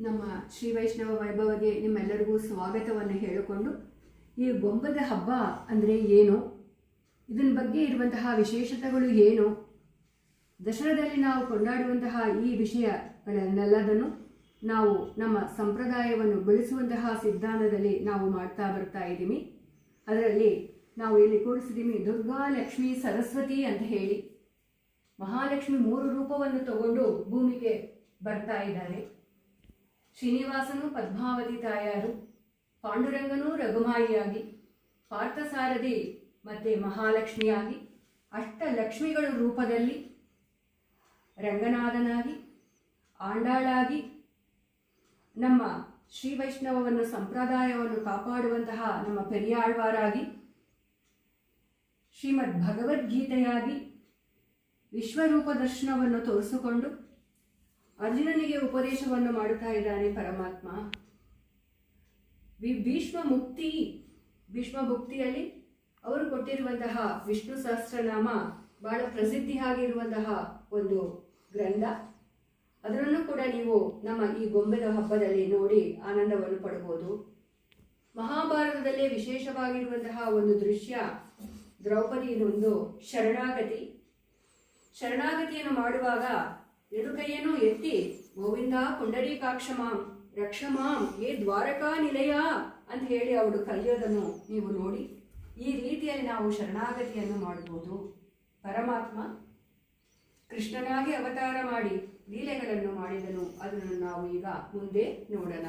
ನಮ್ಮ ಶ್ರೀ ವೈಷ್ಣವ ವೈಭವಗೆ ನಿಮ್ಮೆಲ್ಲರಿಗೂ ಸ್ವಾಗತವನ್ನು ಹೇಳಿಕೊಂಡು, ಈ ಗೊಂಬದ ಹಬ್ಬ ಅಂದರೆ ಏನು, ಇದನ್ನ ಬಗ್ಗೆ ಇರುವಂತಹ ವಿಶೇಷತೆಗಳು ಏನು, ದಸರಾದಲ್ಲಿ ನಾವು ಕೊಂಡಾಡುವಂತಹ ಈ ವಿಷಯಗಳನ್ನೆಲ್ಲದನ್ನು ನಾವು ನಮ್ಮ ಸಂಪ್ರದಾಯವನ್ನು ಬೆಳೆಸುವಂತಹ ಸಿದ್ಧಾಂತದಲ್ಲಿ ನಾವು ಮಾಡ್ತಾ ಬರ್ತಾ ಇದ್ದೀವಿ. ಅದರಲ್ಲಿ ನಾವು ಇಲ್ಲಿ ಕೂಡಿಸಿದ್ದೀವಿ ದುರ್ಗಾ, ಲಕ್ಷ್ಮಿ, ಸರಸ್ವತಿ ಅಂತ ಹೇಳಿ. ಮಹಾಲಕ್ಷ್ಮಿ 3 ರೂಪವನ್ನು ತಗೊಂಡು ಭೂಮಿಗೆ ಬರ್ತಾ ಇದ್ದಾರೆ. ಶ್ರೀನಿವಾಸನು ಪದ್ಮಾವತಿ ತಾಯಾರು, ಪಾಂಡುರಂಗನೂ ರಘುಮಾಯಿಯಾಗಿ, ಪಾರ್ಥಸಾರಥಿ ಮತ್ತು ಮಹಾಲಕ್ಷ್ಮಿಯಾಗಿ, ಅಷ್ಟಲಕ್ಷ್ಮಿಗಳ ರೂಪದಲ್ಲಿ ರಂಗನಾಥನಾಗಿ, ಆಂಡಾಳಾಗಿ, ನಮ್ಮ ಶ್ರೀ ವೈಷ್ಣವವನ್ನು ಸಂಪ್ರದಾಯವನ್ನು ಕಾಪಾಡುವಂತಹ ನಮ್ಮ ಪೆರಿಯಾಳ್ವಾರಾಗಿ, ಶ್ರೀಮದ್ ಭಗವದ್ಗೀತೆಯಾಗಿ ವಿಶ್ವರೂಪ ದರ್ಶನವನ್ನು ತೋರಿಸಿಕೊಂಡು ಅರ್ಜುನನಿಗೆ ಉಪದೇಶವನ್ನು ಮಾಡುತ್ತಾ ಇದ್ದಾನೆ ಪರಮಾತ್ಮ. ಭೀಷ್ಮ ಮುಕ್ತಿಯಲ್ಲಿ ಅವರು ಕೊಟ್ಟಿರುವಂತಹ ವಿಷ್ಣು ಸಹಸ್ರನಾಮ ಬಹಳ ಪ್ರಸಿದ್ಧಿಯಾಗಿರುವಂತಹ ಒಂದು ಗ್ರಂಥ. ಅದನ್ನು ಕೂಡ ನೀವು ನಮ್ಮ ಈ ಗೊಂಬೆದ ಹಬ್ಬದಲ್ಲಿ ನೋಡಿ ಆನಂದವನ್ನು ಪಡಬಹುದು. ಮಹಾಭಾರತದಲ್ಲೇ ವಿಶೇಷವಾಗಿರುವಂತಹ ಒಂದು ದೃಶ್ಯ, ದ್ರೌಪದಿಯನ್ನೊಂದು ಶರಣಾಗತಿಯನ್ನು ಮಾಡುವಾಗ ಎರಡು ಕೈಯನ್ನು ಎತ್ತಿ ಗೋವಿಂದ ಪುಂಡರೀಕಾಕ್ಷಮಾಂ ರಕ್ಷಮಾಂ ಏ ದ್ವಾರಕಾ ನಿಲಯ ಅಂತ ಹೇಳಿ ಅವಳು ಕಲಿಯೋದನ್ನು ನೀವು ನೋಡಿ. ಈ ರೀತಿಯಲ್ಲಿ ನಾವು ಶರಣಾಗತಿಯನ್ನು ಮಾಡಬಹುದು. ಪರಮಾತ್ಮ ಕೃಷ್ಣನಾಗಿ ಅವತಾರ ಮಾಡಿ ಲೀಲೆಗಳನ್ನು ಮಾಡಿದನು. ಅದನ್ನು ನಾವು ಈಗ ಮುಂದೆ ನೋಡೋಣ.